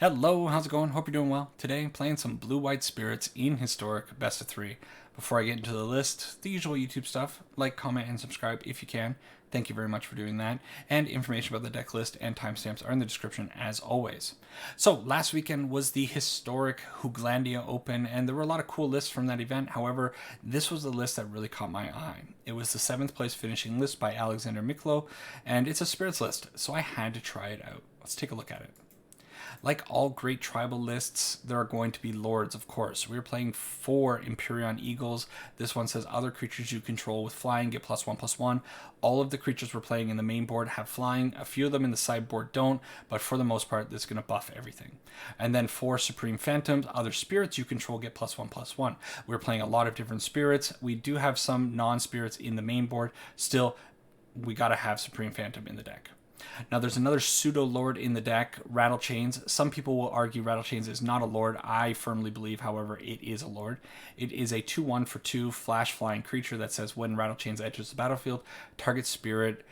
Hello, how's it going? Hope you're doing well. Today, playing some blue-white spirits in Historic Best of 3. Before I get into the list, the usual YouTube stuff, like, comment, and subscribe if you can. Thank you very much for doing that. And information about the deck list and timestamps are in the description as always. So, last weekend was the historic Hooglandia Open, and there were a lot of cool lists from that event. However, this was the list that really caught my eye. It was the 7th place finishing list by Alexander Miklo, and it's a spirits list, so I had to try it out. Let's take a look at it. Like all great tribal lists, there are going to be lords, of course. We are playing 4 Empyrean Eagles. This one says other creatures you control with flying get +1/+1. All of the creatures we're playing in the main board have flying. A few of them in the sideboard don't, but for the most part, this is going to buff everything. And then 4 Supreme Phantoms. Other spirits you control get +1/+1. We're playing a lot of different spirits. We do have some non-spirits in the main board. Still, we got to have Supreme Phantom in the deck. Now, there's another pseudo-lord in the deck, Rattlechains. Some people will argue Rattlechains is not a lord. I firmly believe, however, it is a lord. It is a 2/1 for 2 flash-flying creature that says when Rattlechains enters the battlefield, target spirit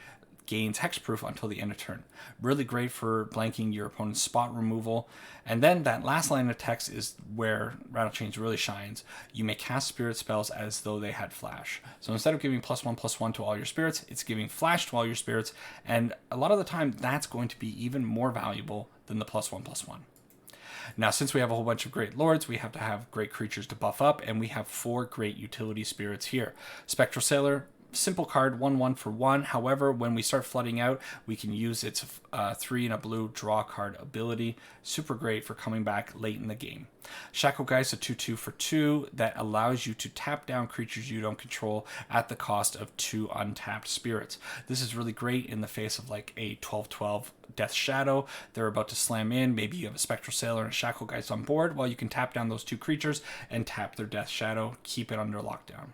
gains hexproof until the end of turn. Really great for blanking your opponent's spot removal. And then that last line of text is where Rattlechains really shines. You may cast spirit spells as though they had flash. So instead of giving +1/+1 to all your spirits, it's giving flash to all your spirits. And a lot of the time, that's going to be even more valuable than the +1/+1. Now, since we have a whole bunch of great lords, we have to have great creatures to buff up, and we have 4 great utility spirits here. Spectral Sailor, simple card, 1/1 for 1. However, when we start flooding out, we can use its 3 and a blue draw card ability. Super great for coming back late in the game. Shacklegeist, a 2/2 for 2 that allows you to tap down creatures you don't control at the cost of 2 untapped spirits. This is really great in the face of like a 12/12 Death Shadow. They're about to slam in. Maybe you have a Spectral Sailor and a Shacklegeist on board. Well, you can tap down those 2 creatures and tap their Death Shadow. Keep it under lockdown.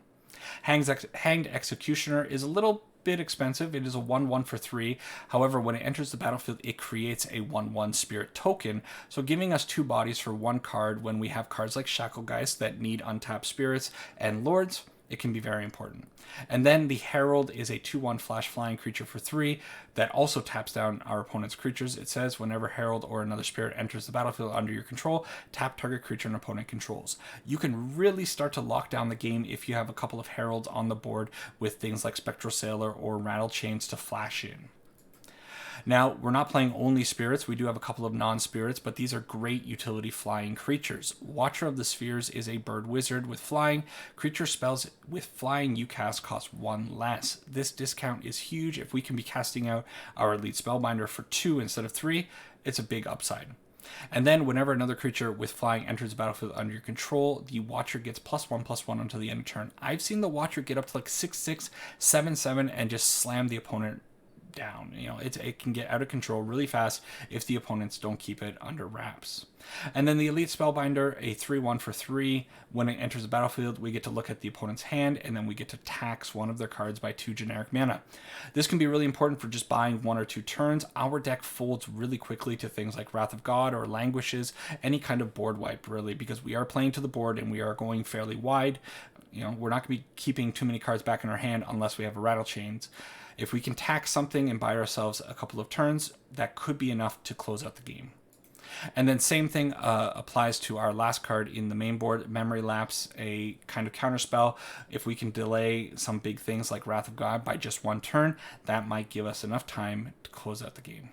Hanged Executioner is a little bit expensive. It is a 1/1 for 3. However, when it enters the battlefield, it creates a 1/1 spirit token, so giving us 2 bodies for 1 card when we have cards like Shacklegeist that need untapped spirits and lords. It can be very important. And then the Herald is a 2/1 flash flying creature for 3 that also taps down our opponent's creatures. It says whenever Herald or another spirit enters the battlefield under your control, tap target creature an opponent controls. You can really start to lock down the game if you have a couple of Heralds on the board with things like Spectral Sailor or Rattlechains to flash in. Now, we're not playing only spirits. We do have a couple of non-spirits, but these are great utility flying creatures. Watcher of the Spheres is a bird wizard with flying. Creature spells with flying you cast cost 1 less. This discount is huge. If we can be casting out our elite spellbinder for 2 instead of 3, it's a big upside. And then whenever another creature with flying enters the battlefield under your control, the Watcher gets +1/+1 until the end of turn. I've seen the Watcher get up to like 6/6, 7/7, and just slam the opponent down. It can get out of control really fast if the opponents don't keep it under wraps. And then the Elite Spellbinder, a 3/1 for 3. When it enters the battlefield, we get to look at the opponent's hand, and then we get to tax one of their cards by 2 generic mana. This can be really important for just buying 1 or 2 turns. Our deck folds really quickly to things like Wrath of God or Languishes, any kind of board wipe, really, because we are playing to the board and we are going fairly wide. We're not going to be keeping too many cards back in our hand unless we have a Rattlechains. If we can tax something and buy ourselves a couple of turns, that could be enough to close out the game. And then same thing applies to our last card in the main board, Memory Lapse, a kind of counterspell. If we can delay some big things like Wrath of God by just 1 turn, that might give us enough time to close out the game.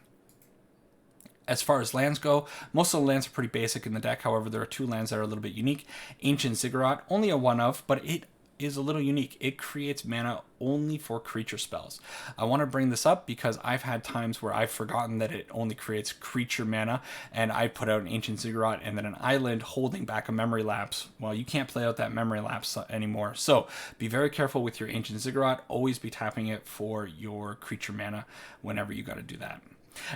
As far as lands go, most of the lands are pretty basic in the deck. However, there are 2 lands that are a little bit unique. Ancient Ziggurat, only a 1/of, but it is a little unique. It creates mana only for creature spells. I want to bring this up because I've had times where I've forgotten that it only creates creature mana, and I put out an Ancient Ziggurat and then an island holding back a Memory Lapse. Well, you can't play out that Memory Lapse anymore. So be very careful with your Ancient Ziggurat. Always be tapping it for your creature mana whenever you got to do that.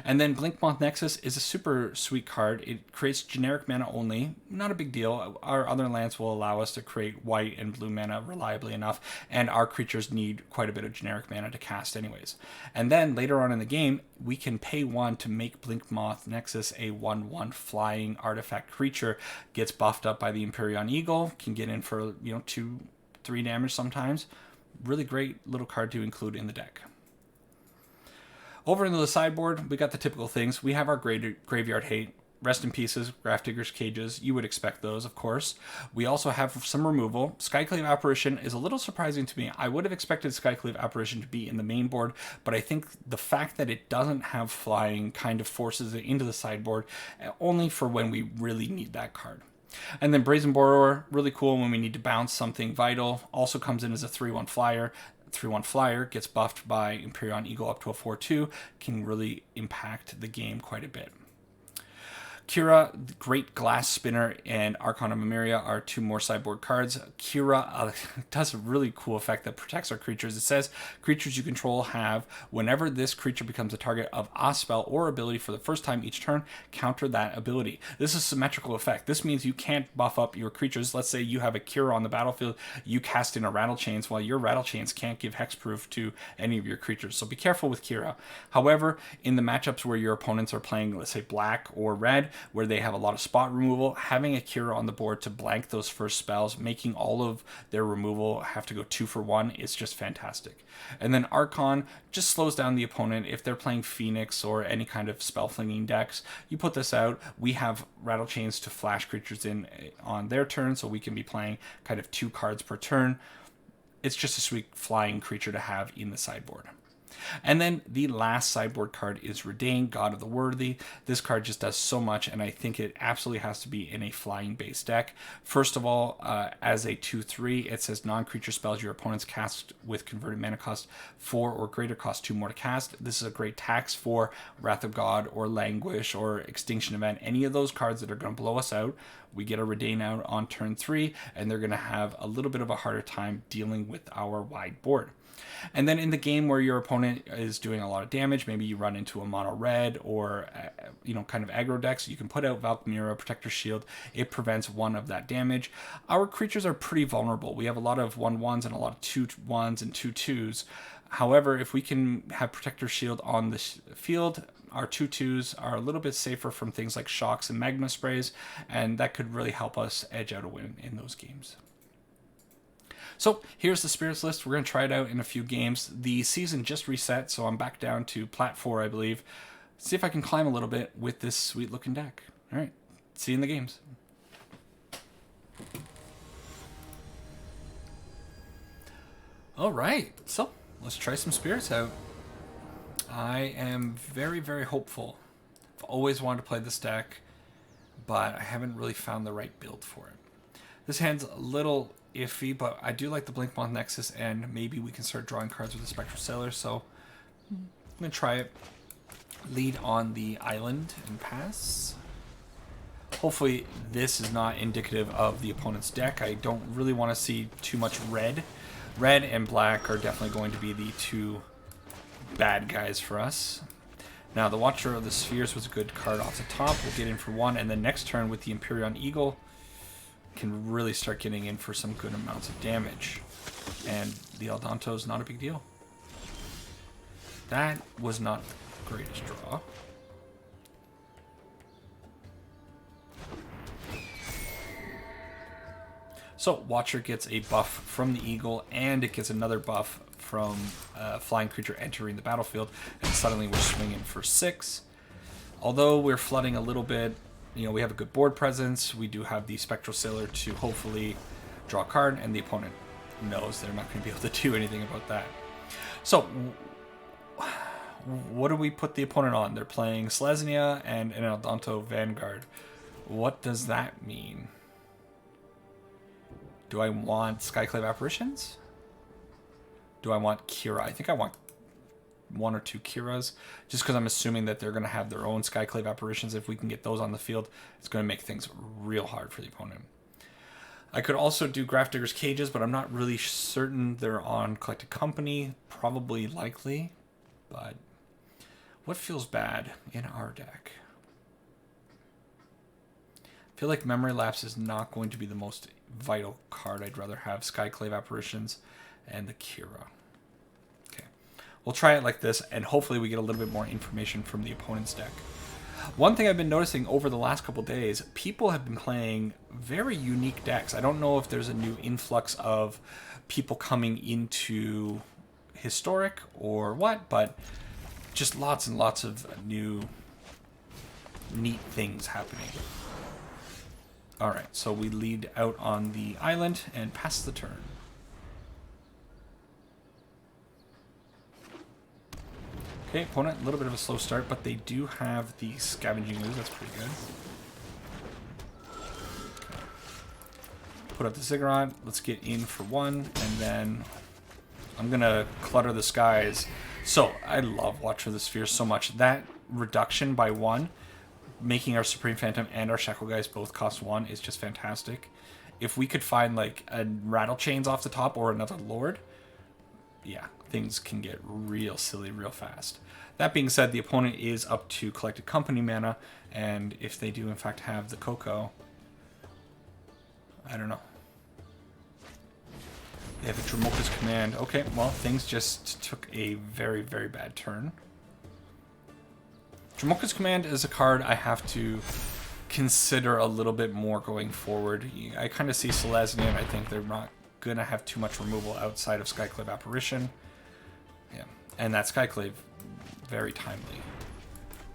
And then Blinkmoth Nexus is a super sweet card. It creates generic mana only. Not a big deal. Our other lands will allow us to create white and blue mana reliably enough, and our creatures need quite a bit of generic mana to cast anyways. And then later on in the game, we can pay 1 to make Blinkmoth Nexus a 1/1 flying artifact creature. Gets buffed up by the Empyrean Eagle. Can get in for 2-3 damage sometimes. Really great little card to include in the deck. Over into the sideboard, we got the typical things. We have our Graveyard Hate. Rest in pieces, Grafdigger's Cages. You would expect those, of course. We also have some removal. Skyclave Apparition is a little surprising to me. I would have expected Skyclave Apparition to be in the main board, but I think the fact that it doesn't have flying kind of forces it into the sideboard, only for when we really need that card. And then Brazen Borrower, really cool when we need to bounce something vital. Also comes in as a 3/1 flyer. 3/1 flyer gets buffed by Empyrean Eagle up to a 4/2. Can really impact the game quite a bit. Kira, Great Glass Spinner, and Archon of Memoria are 2 more sideboard cards. Kira does a really cool effect that protects our creatures. It says, creatures you control have, whenever this creature becomes a target of a spell or ability for the first time each turn, counter that ability. This is a symmetrical effect. This means you can't buff up your creatures. Let's say you have a Kira on the battlefield, you cast in a Rattlechains, while your Rattlechains can't give hexproof to any of your creatures. So be careful with Kira. However, in the matchups where your opponents are playing, let's say, black or red, where they have a lot of spot removal, having a Kira on the board to blank those first spells, making all of their removal have to go 2 for 1, is just fantastic. And then Archon just slows down the opponent. If they're playing Phoenix or any kind of spell flinging decks, you put this out. We have Rattlechains to flash creatures in on their turn, so we can be playing kind of 2 cards per turn. It's just a sweet flying creature to have in the sideboard. And then the last sideboard card is Redain, God of the Worthy. This card just does so much, and I think it absolutely has to be in a flying-based deck. First of all, as a 2/3, it says non-creature spells your opponents cast with converted mana cost 4 or greater cost 2 more to cast. This is a great tax for Wrath of God or Languish or Extinction Event. Any of those cards that are going to blow us out, we get a Redain out on turn 3, and they're going to have a little bit of a harder time dealing with our wide board. And then in the game where your opponent is doing a lot of damage, maybe you run into a mono red or kind of aggro decks, you can put out Valkmira, Protector Shield. It prevents 1 of that damage. Our creatures are pretty vulnerable. We have a lot of 1/1s and a lot of 2/1s and 2/2s. However, if we can have Protector Shield on the field, our 2/2s are a little bit safer from things like shocks and magma sprays, and that could really help us edge out a win in those games. So here's the Spirits list. We're going to try it out in a few games. The season just reset, so I'm back down to Plat 4, I believe. See if I can climb a little bit with this sweet-looking deck. All right, see you in the games. All right, so let's try some Spirits out. I am very, very hopeful. I've always wanted to play this deck, but I haven't really found the right build for it. This hand's a little iffy, but I do like the Blinkmoth Nexus, and maybe we can start drawing cards with the Spectral Sailor, so I'm going to try it. Lead on the island and pass. Hopefully this is not indicative of the opponent's deck. I don't really want to see too much red. Red and black are definitely going to be the 2 bad guys for us. Now, the Watcher of the Spheres was a good card off the top. We'll get in for 1, and then next turn with the Empyrean Eagle, can really start getting in for some good amounts of damage. And the Eldanto is not a big deal. That was not the greatest draw. So Watcher gets a buff from the Eagle, and it gets another buff from a flying creature entering the battlefield, and suddenly we're swinging for 6. Although we're flooding a little bit, we have a good board presence. We do have the Spectral Sailor to hopefully draw a card, and the opponent knows they're not going to be able to do anything about that. So, what do we put the opponent on? They're playing Selesnya and an Eldanto Vanguard. What does that mean? Do I want Skyclave Apparitions? Do I want Kira? I think I want 1 or 2 Kiras, just because I'm assuming that they're going to have their own Skyclave Apparitions. If we can get those on the field, it's going to make things real hard for the opponent. I could also do Grafdigger's Cages, but I'm not really certain they're on Collected Company. Probably likely, but what feels bad in our deck? I feel like Memory Lapse is not going to be the most vital card. I'd rather have Skyclave Apparitions and the Kira. We'll try it like this, and hopefully we get a little bit more information from the opponent's deck. One thing I've been noticing over the last couple days, people have been playing very unique decks. I don't know if there's a new influx of people coming into Historic or what, but just lots and lots of new neat things happening. Alright, so we lead out on the island and pass the turn. Okay, opponent, a little bit of a slow start, but they do have the Scavenging Ooze. That's pretty good. Okay. Put up the Ziggurat. Let's get in for one, and then I'm going to clutter the skies. So, I love Watch for the Spheres so much. That reduction by 1, making our Supreme Phantom and our Shackle Guys both cost 1 is just fantastic. If we could find, like, a Rattle Chains off the top or another Lord, yeah, things can get real silly real fast. That being said, the opponent is up to Collected Company mana, and if they do in fact have the CoCo, I don't know. They have a Dromoka's Command. Okay, well, things just took a very, very bad turn. Dromoka's Command is a card I have to consider a little bit more going forward. I kind of see Selesnya, and I think they're not going to have too much removal outside of Skyclave Apparition. Yeah, and that Skyclave, very timely.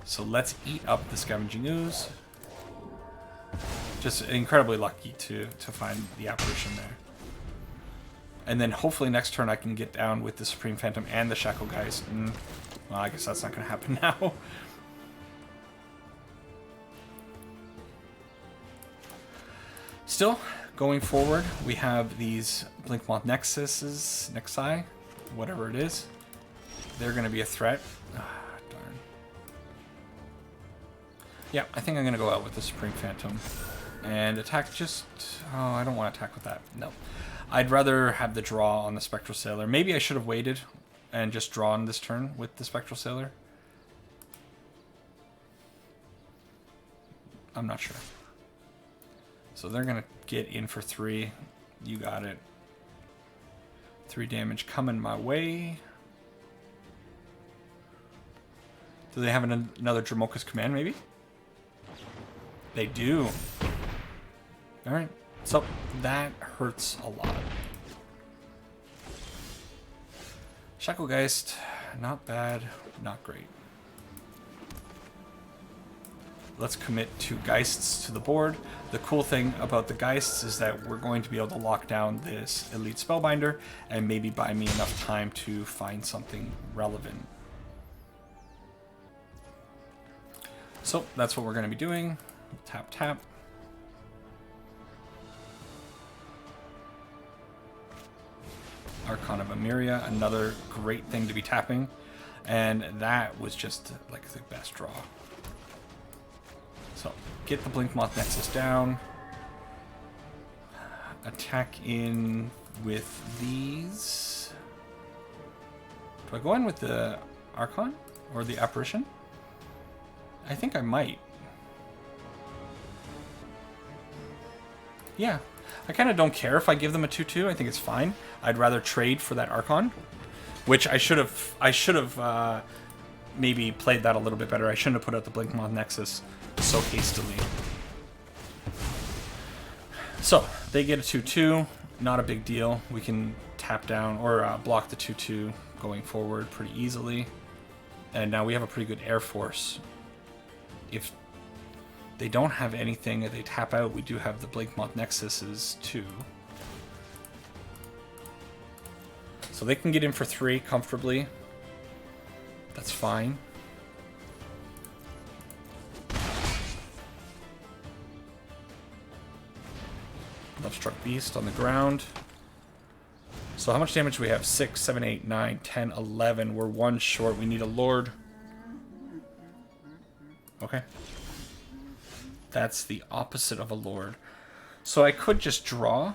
So let's eat up the Scavenging Ooze. Just incredibly lucky to find the Apparition there. And then hopefully next turn I can get down with the Supreme Phantom and the Shackle Guys. Well, I guess that's not going to happen now. Still, going forward, we have these Blinkmoth Nexi, whatever it is. They're going to be a threat. Ah, darn. Yeah, I think I'm going to go out with the Supreme Phantom. And attack just... Oh, I don't want to attack with that. No. I'd rather have the draw on the Spectral Sailor. Maybe I should have waited and just drawn this turn with the Spectral Sailor. I'm not sure. So they're going to get in for 3. You got it. 3 damage coming my way. Do they have another Dromoka's Command, maybe? They do. Alright. So, that hurts a lot. Shacklegeist, not bad, not great. Let's commit 2 Geists to the board. The cool thing about the Geists is that we're going to be able to lock down this Elite Spellbinder and maybe buy me enough time to find something relevant. So that's what we're going to be doing. Tap, tap. Archon of Emeria, another great thing to be tapping. And that was just like the best draw. So, get the Blinkmoth Nexus down. Attack in with these. Do I go in with the Archon? Or the Apparition? I think I might. Yeah. I kind of don't care if I give them a 2/2. I think it's fine. I'd rather trade for that Archon. Which I should have maybe played that a little bit better. I shouldn't have put out the Blinkmoth Nexus so hastily. So, they get a 2/2. Not a big deal. We can tap down or block the 2/2 going forward pretty easily. And now we have a pretty good Air Force. If they don't have anything that they tap out, we do have the Blinkmoth Nexuses too. So they can get in for 3 comfortably. That's fine. Lovestruck Beast on the ground. So how much damage do we have? 6, 7, 8, 9, 10, 11. We're 1 short. We need a Lord. Okay. That's the opposite of a Lord. So I could just draw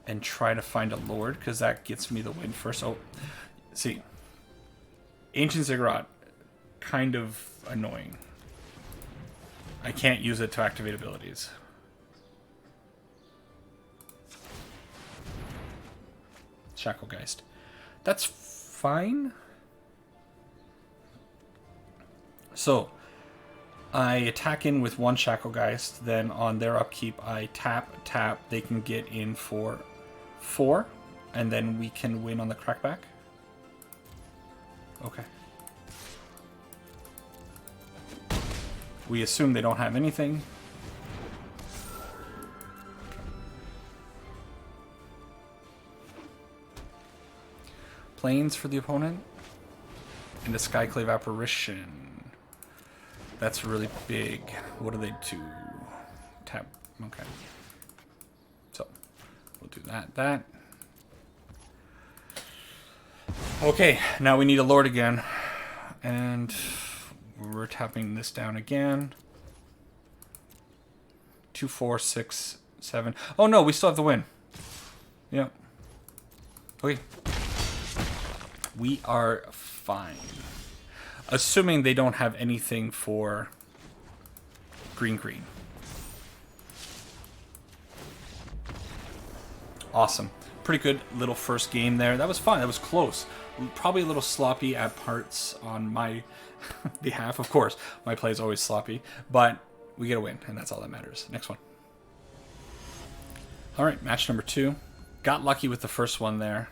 and try to find a Lord, because that gets me the win first. Oh, see. Ancient Ziggurat, kind of annoying. I can't use it to activate abilities. Shacklegeist. That's fine. So, I attack in with 1 Shacklegeist, then on their upkeep I tap, tap, they can get in for 4, and then we can win on the crackback. Okay. We assume they don't have anything. Planes for the opponent. And a Skyclave Apparition. That's really big. What do they do? Tap. Okay. So, we'll do that. Okay, now we need a Lord again. And we're tapping this down again. 2, 4, 6, 7. Oh no, we still have the win. Yep. Okay. We are fine. Assuming they don't have anything for green. Awesome. Pretty good little first game there. That was fun. That was close. Probably a little sloppy at parts on my behalf. Of course, my play is always sloppy. But we get a win, and that's all that matters. Next one. Alright, match number 2. Got lucky with the first one there.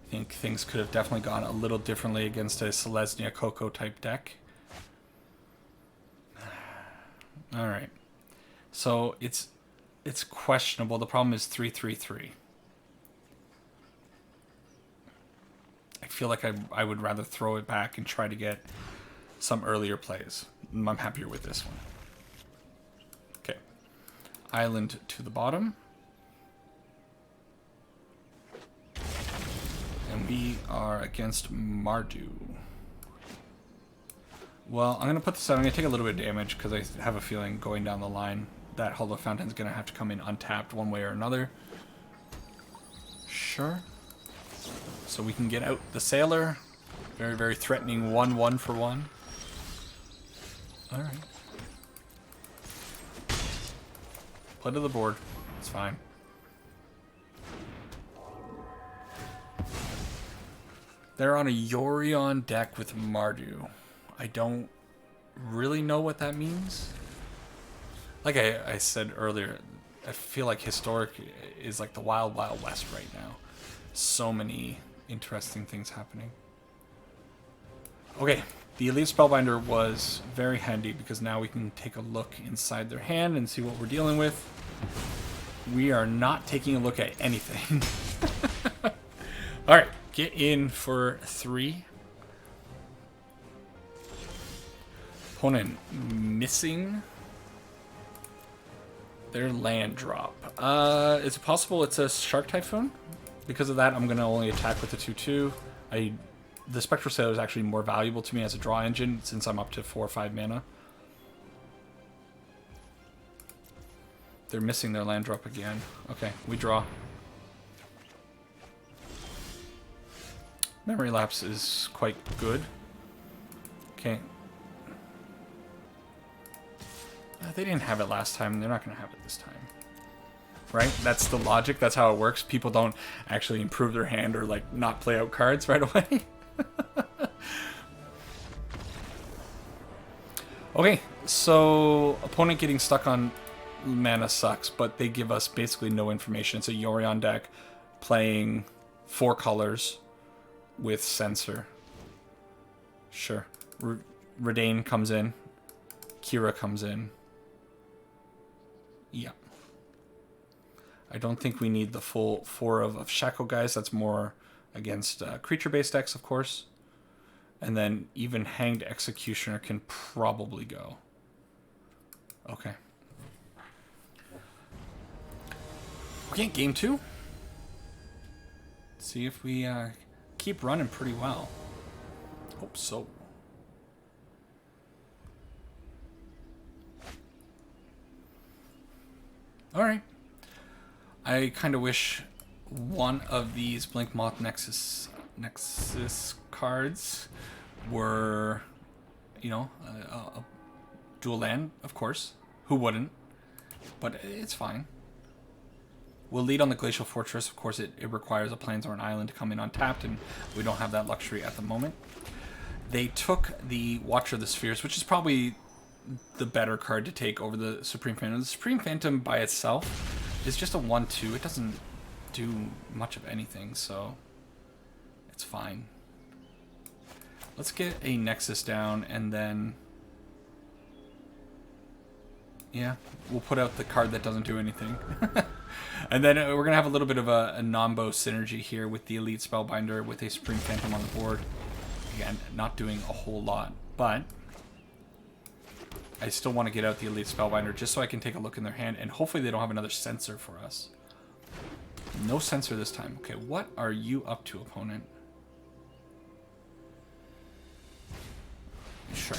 I think things could have definitely gone a little differently against a Selesnya CoCo type deck. Alright. So it's questionable. The problem is 3/3/3. I feel like I would rather throw it back and try to get some earlier plays. I'm happier with this one. Okay. Island to the bottom. And we are against Mardu. Well, I'm going to put this out. I'm going to take a little bit of damage because I have a feeling going down the line that Hollow Fountain is going to have to come in untapped one way or another. Sure. So we can get out the Sailor. Very, very threatening 1/1 for 1. Alright. Play to the board. It's fine. They're on a Yorion deck with Mardu. I don't really know what that means. Like I said earlier, I feel like Historic is like the wild, wild west right now. So many interesting things happening. Okay, the Elite Spellbinder was very handy because now we can take a look inside their hand and see what we're dealing with. We are not taking a look at anything. Alright, get in for 3. Opponent missing their land drop. Is it possible it's a Shark Typhoon? Because of that, I'm going to only attack with the 2/2. The Spectral Sailor is actually more valuable to me as a draw engine since I'm up to 4 or 5 mana. They're missing their land drop again. Okay, we draw. Memory Lapse is quite good. Okay. They didn't have it last time. They're not going to have it this time. Right? That's the logic. That's how it works. People don't actually improve their hand or like not play out cards right away. Okay, so opponent getting stuck on mana sucks, but they give us basically no information. It's a Yorion deck playing 4 colors with Censor. Sure. Redain comes in. Kira comes in. Yeah. I don't think we need the full 4 of Shackle guys. That's more against creature-based decks, of course. And then even Hanged Executioner can probably go. Okay. Okay, game 2. See if we keep running pretty well. Hope so. Alright. I kind of wish one of these Blink Moth Nexus cards were, you know, a dual land, of course. Who wouldn't? But it's fine. We'll lead on the Glacial Fortress. Of course, it requires a Plains or an island to come in untapped, and we don't have that luxury at the moment. They took the Watcher of the Spheres, which is probably the better card to take over the Supreme Phantom. The Supreme Phantom by itself is just a 1/2. It doesn't do much of anything, so it's fine. Let's get a Nexus down, and then Yeah, we'll put out the card that doesn't do anything. And then we're going to have a little bit of a Nombo synergy here with the Elite Spellbinder with a Supreme Phantom on the board. Again, not doing a whole lot, but I still want to get out the Elite Spellbinder just so I can take a look in their hand, and hopefully they don't have another Censor for us. No Censor this time. Okay, what are you up to, opponent? Sure.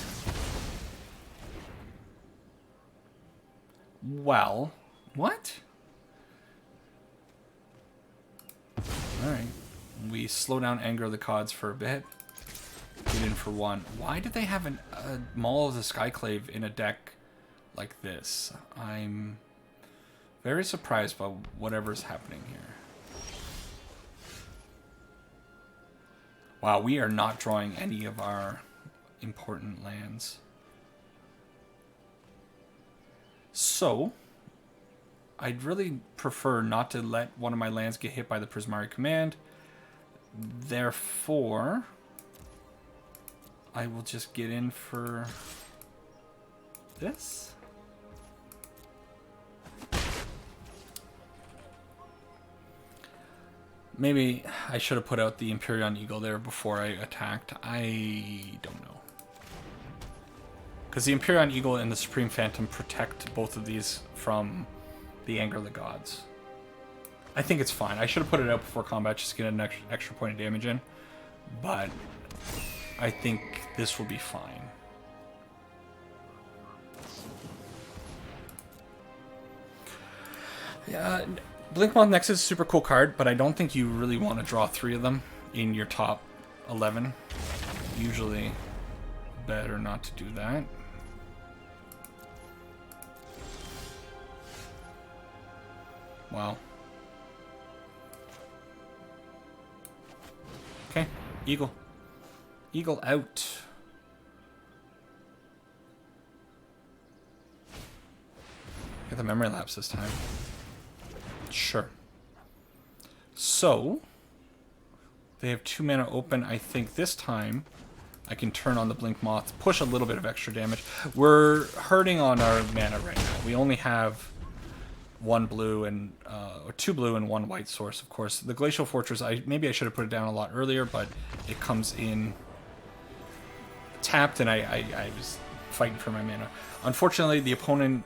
Well, what? Alright. We slow down Aggro the Cods for a bit. Get in for one. Why do they have a Maul of the Skyclave in a deck like this? I'm very surprised by whatever's happening here. Wow, we are not drawing any of our important lands. So, I'd really prefer not to let one of my lands get hit by the Prismari command. Therefore, I will just get in for this. Maybe I should have put out the Empyrean Eagle there before I attacked. I don't know. Because the Empyrean Eagle and the Supreme Phantom protect both of these from the Anger of the Gods. I think it's fine. I should have put it out before combat just to get an extra point of damage in. But I think this will be fine. Yeah, Blinkmoth Nexus is a super cool card, but I don't think you really want to draw 3 of them in your top 11. Usually better not to do that. Wow. Okay, Eagle. Eagle out. Get the Memory Lapse this time. Sure. So, they have 2 mana open. I think this time I can turn on the Blink Moth, push a little bit of extra damage. We're hurting on our mana right now. We only have 1 blue and or 2 blue and 1 white source, of course. The Glacial Fortress, maybe I should have put it down a lot earlier, but it comes in tapped, and I was fighting for my mana. Unfortunately, the opponent,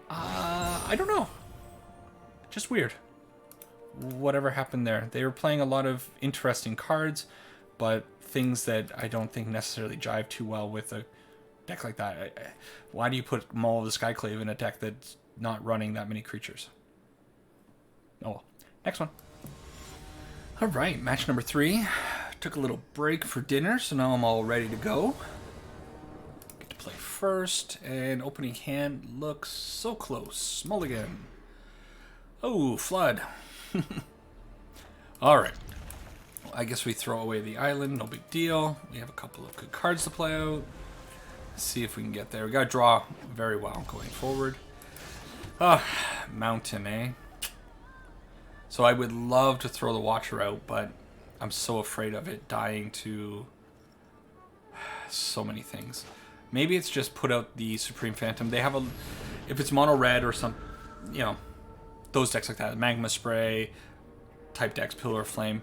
I don't know. Just weird. Whatever happened there. They were playing a lot of interesting cards, but things that I don't think necessarily jive too well with a deck like that. Why do you put Maul of the Skyclave in a deck that's not running that many creatures? Oh well. Next one. Alright, match number 3. Took a little break for dinner, so now I'm all ready to go. Get to play first, and opening hand looks so close. Mulligan. Oh, Flood. Alright. I guess we throw away the island, no big deal. We have a couple of good cards to play out. Let's see if we can get there. We gotta draw very well going forward. Mountain, eh? So I would love to throw the Watcher out, but I'm so afraid of it dying to so many things. Maybe it's just put out the Supreme Phantom. They have a... If it's mono red or some... You know, those decks like that. Magma Spray, type decks, Pillar of Flame.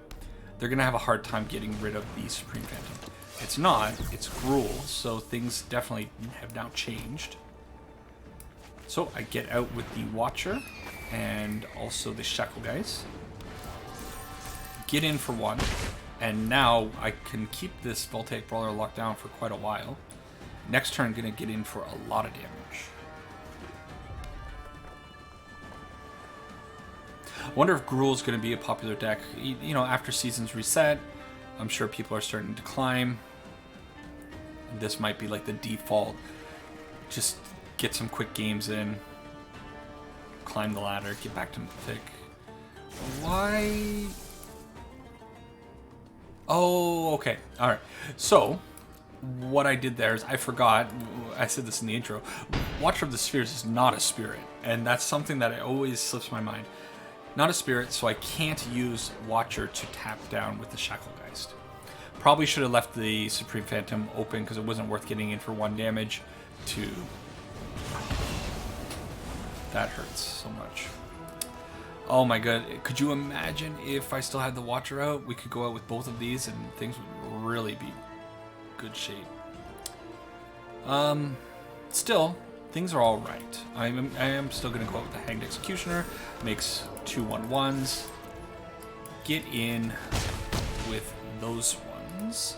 They're going to have a hard time getting rid of the Supreme Phantom. It's not. It's Gruul, so things definitely have now changed. So I get out with the Watcher and also the Shackle Guys. Get in for 1. And now I can keep this Voltaic Brawler locked down for quite a while. Next turn, going to get in for a lot of damage. I wonder if Gruul is going to be a popular deck. You know, after Seasons Reset, I'm sure people are starting to climb. This might be like the default. Just get some quick games in. Climb the ladder, get back to Mythic. Why? Oh, okay. Alright. So, what I did there is I forgot, I said this in the intro, Watcher of the Spheres is not a spirit. And that's something that always slips my mind. Not a spirit, so I can't use Watcher to tap down with the Shacklegeist. Probably should have left the Supreme Phantom open because it wasn't worth getting in for 1 damage to That hurts so much. Oh my god, could you imagine if I still had the Watcher out? We could go out with both of these and things would really be good shape. Still, things are all right. I am still going to go out with the Hanged Executioner. Makes 2/1/1s. Get in with those ones.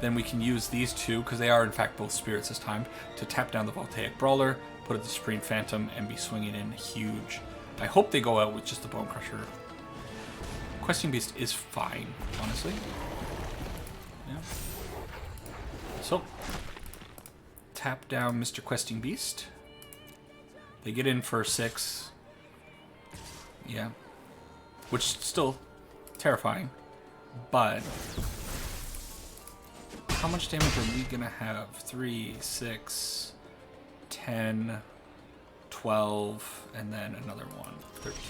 Then we can use these two, because they are in fact both spirits this time, to tap down the Voltaic Brawler, put it the Supreme Phantom, and be swinging in huge. I hope they go out with just the Bone Crusher. Questing Beast is fine, honestly. Yeah. So, tap down Mr. Questing Beast. They get in for 6. Yeah. Which is still terrifying. But how much damage are we gonna have? 3, 6, 10, 12, and then another one, 13.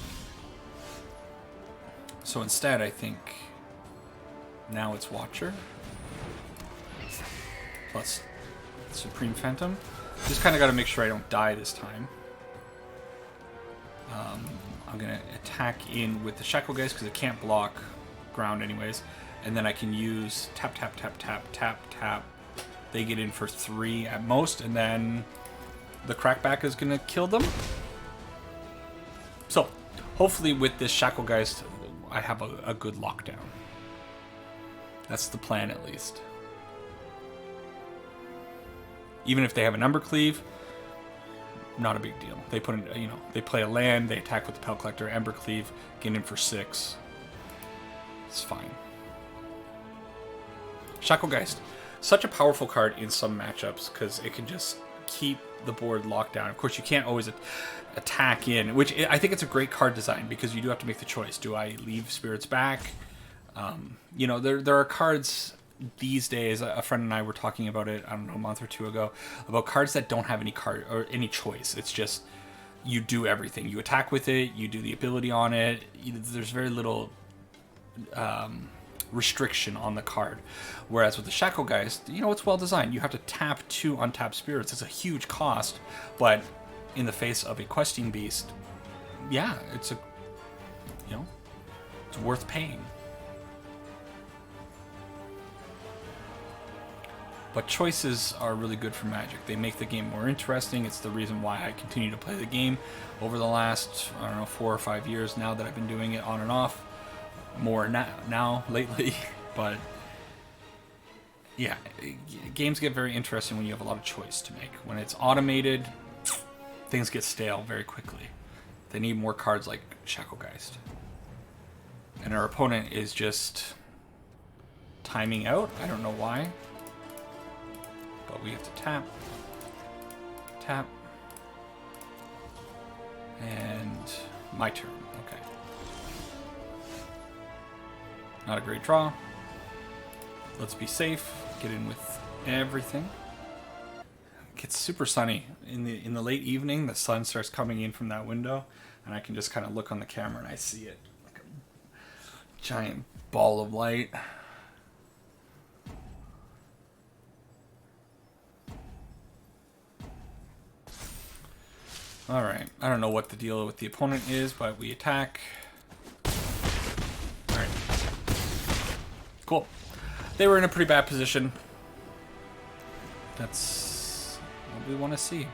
So instead, I think now it's Watcher plus Supreme Phantom. Just kind of got to make sure I don't die this time. I'm going to attack in with the Shacklegeist because it can't block ground anyways. And then I can use tap, tap, tap, tap, tap, tap. They get in for 3 at most, and then the Crackback is going to kill them. So, hopefully with this Shacklegeist, I have a good lockdown. That's the plan, at least. Even if they have an Embercleave, not a big deal. They put in, you know, they play a land, they attack with the Pelt Collector, Embercleave, get in for 6. It's fine. Shacklegeist, such a powerful card in some matchups because it can just keep the board locked down. Of course, you can't always attack in, which I think it's a great card design because you do have to make the choice. Do I leave Spirits back? You know, there are cards these days. A friend and I were talking about it, I don't know, a month or two ago, about cards that don't have any card or any choice. It's just you do everything. You attack with it. You do the ability on it. There's very little restriction on the card. Whereas with the Shacklegeist, you know, it's well designed. You have to tap 2 untapped spirits. It's a huge cost, but in the face of a Questing Beast, yeah, it's a, you know, it's worth paying. But choices are really good for Magic. They make the game more interesting. It's the reason why I continue to play the game over the last, I don't know, 4 or 5 years now that I've been doing it on and off. More now lately, but yeah, games get very interesting when you have a lot of choice to make. When it's automated, things get stale very quickly. They need more cards like Shacklegeist. And our opponent is just timing out. I don't know why. But we have to tap. Tap. And my turn. Okay. Not a great draw. Let's be safe. Get in with everything. It gets super sunny in the late evening. The sun starts coming in from that window, and I can just kind of look on the camera and I see it like a giant ball of light. All right. I don't know what the deal with the opponent is, but we attack. Cool. They were in a pretty bad position. That's what we want to see.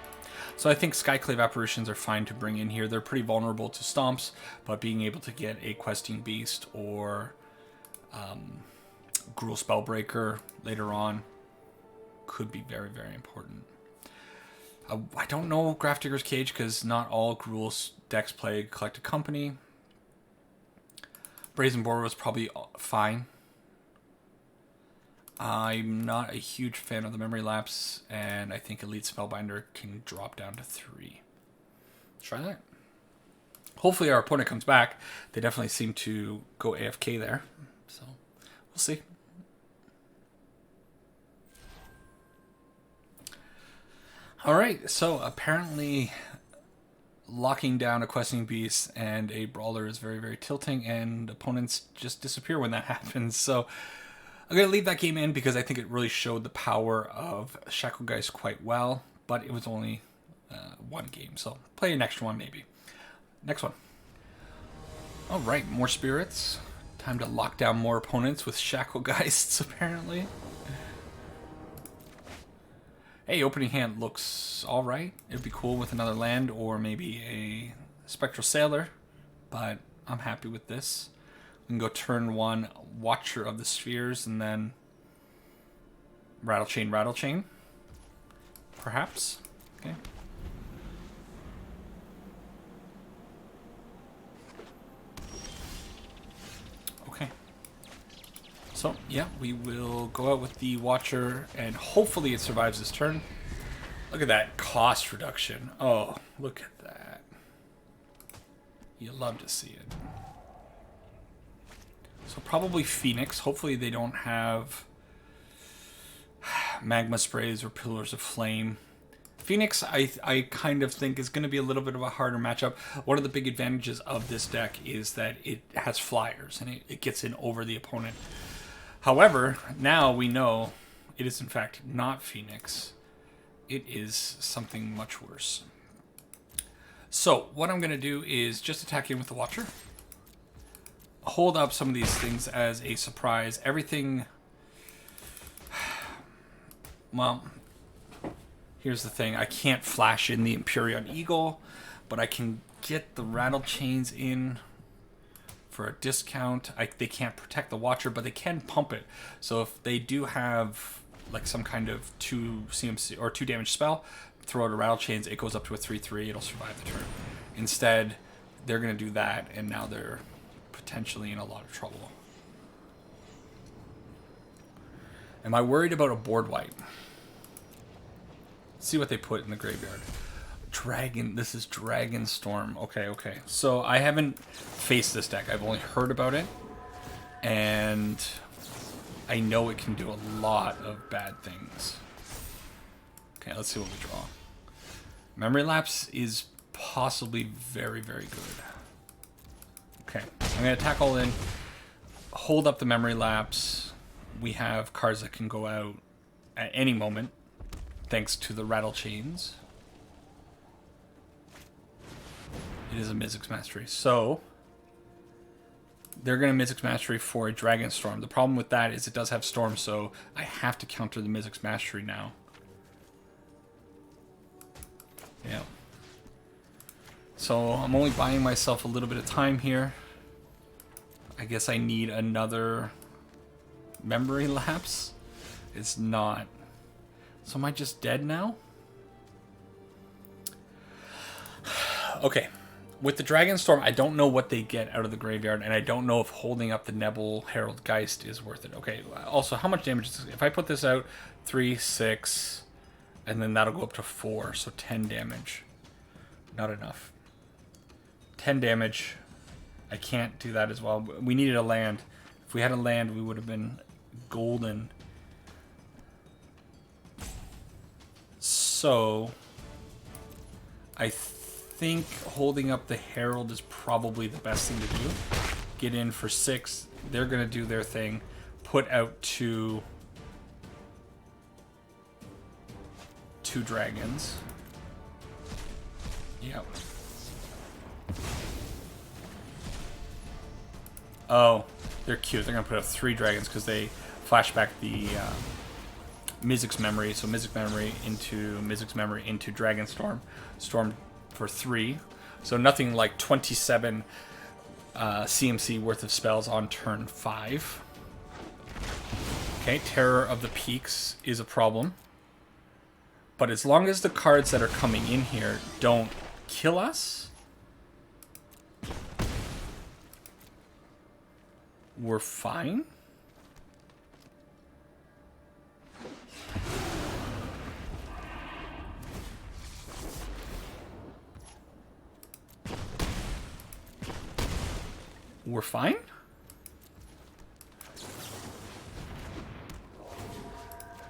So I think Skyclave Apparitions are fine to bring in here. They're pretty vulnerable to stomps, but being able to get a Questing Beast or Gruul Spellbreaker later on could be very, very important. I don't know Grafdigger's Cage because not all Gruul decks play Collected Company. Brazen Boar was probably fine. I'm not a huge fan of the Memory Lapse, and I think Elite Spellbinder can drop down to 3. Let's try that. Hopefully our opponent comes back. They definitely seem to go AFK there, so we'll see. Alright, so apparently locking down a Questing Beast and a Brawler is very, very tilting, and opponents just disappear when that happens, so I'm going to leave that game in because I think it really showed the power of Shacklegeist quite well, but it was only one game, so play an extra one maybe. Next one. All right, more spirits. Time to lock down more opponents with Shackle Geists, apparently. Hey, opening hand looks all right. It'd be cool with another land or maybe a Spectral Sailor, but I'm happy with this. We can go turn 1, Watcher of the Spheres, and then Rattle Chain, perhaps. Okay. So, yeah, we will go out with the Watcher, and hopefully it survives this turn. Look at that cost reduction. Oh, look at that. You love to see it. So probably Phoenix. Hopefully they don't have Magma Sprays or Pillars of Flame. Phoenix, I kind of think is going to be a little bit of a harder matchup. One of the big advantages of this deck is that it has flyers, and it gets in over the opponent. However, now we know it is in fact not Phoenix. It is something much worse. So what I'm going to do is just attack in with the Watcher. Hold up some of these things as a surprise. Everything... Well, here's the thing. I can't flash in the Empyrean Eagle, but I can get the Rattle Chains in for a discount. They can't protect the Watcher, but they can pump it. So if they do have like some kind of 2 CMC or 2 damage spell, throw out a Rattle Chains, it goes up to a 3/3, it'll survive the turn. Instead, they're going to do that, and now they're potentially in a lot of trouble. Am I worried about a board wipe? Let's see what they put in the graveyard. This is Dragonstorm. Okay. So I haven't faced this deck. I've only heard about it. And I know it can do a lot of bad things. Okay, let's see what we draw. Memory Lapse is possibly very, very good. Okay, I'm going to attack all in. Hold up the Memory Lapse. We have cards that can go out at any moment, thanks to the Rattle Chains. It is a Mizzix Mastery. So, they're going to Mizzix Mastery for a Dragonstorm. The problem with that is it does have Storm, so I have to counter the Mizzix Mastery now. Yeah. So, I'm only buying myself a little bit of time here. I guess I need another Memory Lapse. It's not. So, am I just dead now? Okay. With the Dragonstorm, I don't know what they get out of the graveyard, and I don't know if holding up the Nebel Herald Geist is worth it. Okay, also, how much damage is this? If I put this out, 3, 6, and then that'll go up to 4, so 10 damage. Not enough. 10 damage. I can't do that as well. We needed a land. If we had a land, we would have been golden. So, I think holding up the Herald is probably the best thing to do. Get in for 6. They're going to do their thing. Put out 2 dragons. Yep. Oh, they're cute. They're going to put out 3 dragons because they flash back the Mizzix Memory. So Mizzix Memory into Dragonstorm. Storm for 3. So nothing like 27 CMC worth of spells on turn 5. Okay, Terror of the Peaks is a problem. But as long as the cards that are coming in here don't kill us, we're fine. We're fine?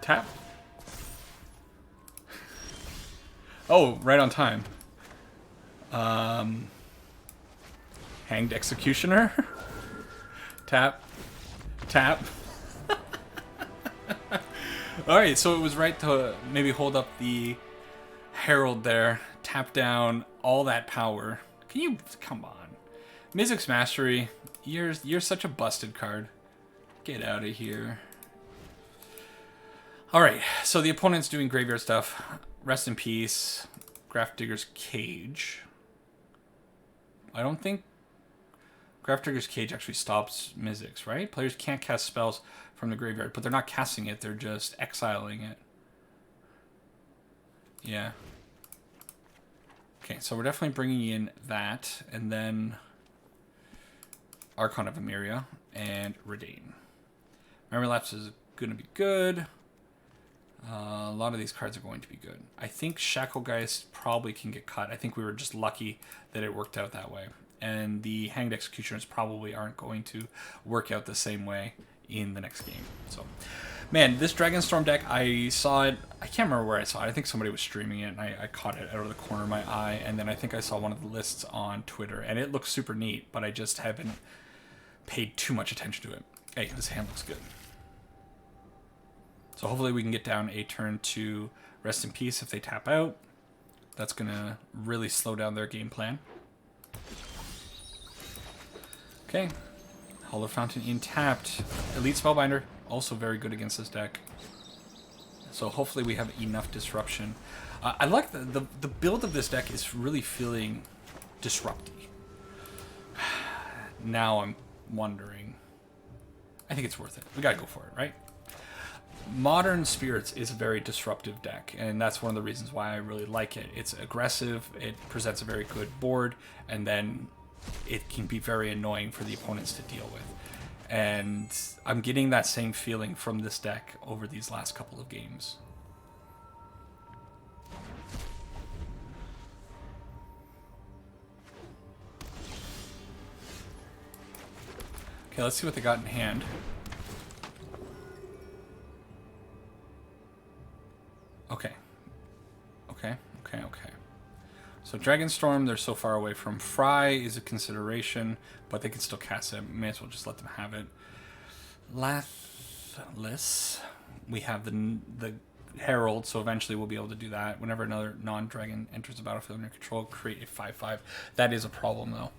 Tap. Oh, right on time. Hanged Executioner. Tap. Tap. Alright, so it was right to maybe hold up the Herald there. Tap down all that power. Can you... Come on. Mizzix Mastery, you're such a busted card. Get out of here. Alright, so the opponent's doing graveyard stuff. Rest in peace. Grafdigger's Cage. I don't think Grafdigger's Cage actually stops Mizzix, right? Players can't cast spells from the graveyard, but they're not casting it, they're just exiling it. Yeah. Okay, so we're definitely bringing in that, and then Archon of Emeria and Redain. Memory Lapse is going to be good. A lot of these cards are going to be good. I think Shacklegeist probably can get cut. I think we were just lucky that it worked out that way. And the Hanged Executioners probably aren't going to work out the same way in the next game. So, man, this Dragonstorm deck, I saw it. I can't remember where I saw it. I think somebody was streaming it, and I caught it out of the corner of my eye. And then I think I saw one of the lists on Twitter, and it looks super neat, but I just haven't paid too much attention to it. Hey, this hand looks good. So hopefully we can get down a turn to Rest in Peace if they tap out. That's going to really slow down their game plan. Okay. Hollow Fountain in tapped. Elite Spellbinder, also very good against this deck. So hopefully we have enough disruption. I like the build of this deck is really feeling disrupty. Now I'm wondering. I think it's worth it. We got to go for it, right? Modern Spirits is a very disruptive deck, and that's one of the reasons why I really like it. It's aggressive, it presents a very good board, and then it can be very annoying for the opponents to deal with. And I'm getting that same feeling from this deck over these last couple of games. Okay, let's see what they got in hand. Okay. Okay. So Dragonstorm, they're so far away from. Fry is a consideration, but they can still cast it. May as well just let them have it. Lathless. We have the Herald, so eventually we'll be able to do that. Whenever another non-dragon enters the battlefield under control, create a 5/5. That is a problem, though.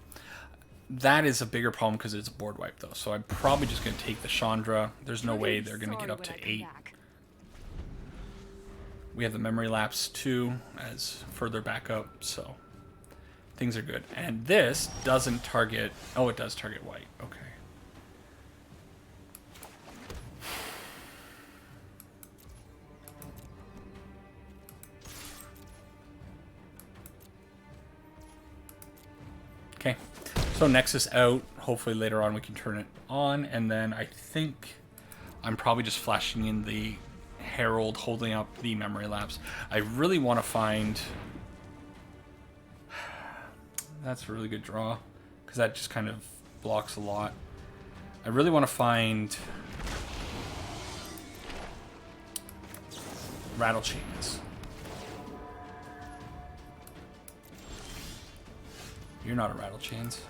That is a bigger problem because it's a board wipe, though. So I'm probably just going to take the Chandra. There's no way they're going to get up to 8. We have the Memory Lapse too as further backup, so things are good. And this doesn't target... Oh, it does target white. Okay. Okay. So Nexus out. Hopefully later on we can turn it on. And then I think I'm probably just flashing in the Herald, holding up the Memory Lapse. I really want to find... That's a really good draw, because that just kind of blocks a lot. I really want to find Rattle Chains. You're not a Rattle Chains.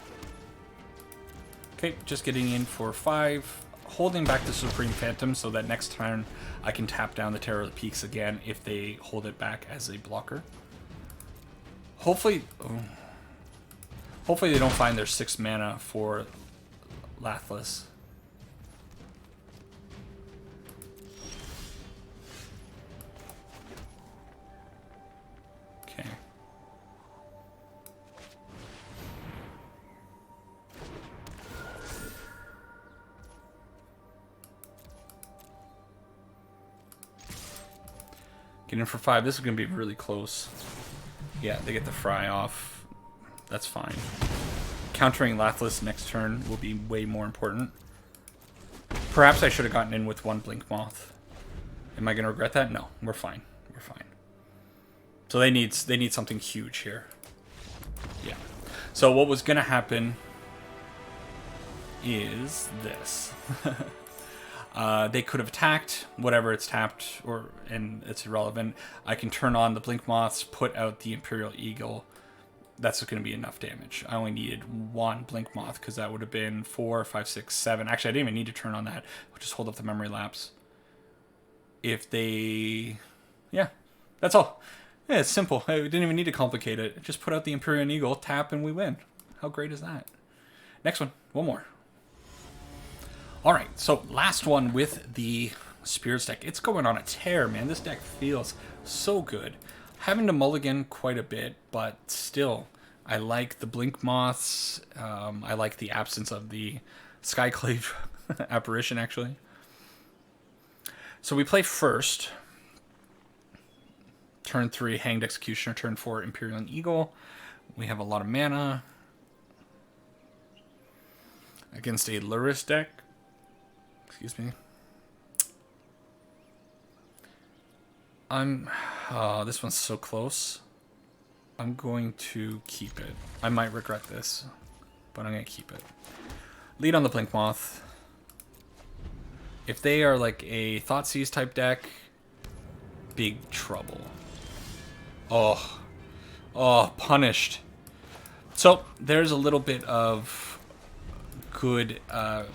Okay, just getting in for 5. Holding back the Supreme Phantom so that next turn I can tap down the Terror of the Peaks again if they hold it back as a blocker. Hopefully they don't find their 6 mana for Lathless. Okay. Get in for 5. This is going to be really close. Yeah, they get the Fry off. That's fine. Countering Lathless next turn will be way more important. Perhaps I should have gotten in with 1 Blink Moth. Am I going to regret that? No, we're fine. We're fine. So they need something huge here. Yeah. So what was going to happen is this. They could have attacked, whatever it's tapped, and it's irrelevant. I can turn on the Blink Moths, put out the Imperial Eagle. That's going to be enough damage. I only needed 1 Blink Moth, because that would have been 4, 5, 6, 7. Actually, I didn't even need to turn on that. I'll just hold up the Memory Lapse. If they... Yeah, that's all. Yeah, it's simple. We didn't even need to complicate it. Just put out the Empyrean Eagle, tap, and we win. How great is that? Next one. One more. All right, so last one with the Spirits deck. It's going on a tear, man. This deck feels so good. Having to mulligan quite a bit, but still, I like the Blink Moths. I like the absence of the Skyclave apparition, actually. So we play first. Turn 3, Hanged Executioner. Turn 4, Imperial Eagle. We have a lot of mana. Against a Luris deck. Excuse me. This one's so close. I'm going to keep it. I might regret this, but I'm going to keep it. Lead on the Blink Moth. If they are like a Thoughtseize type deck, big trouble. Oh, punished. So there's a little bit of good, I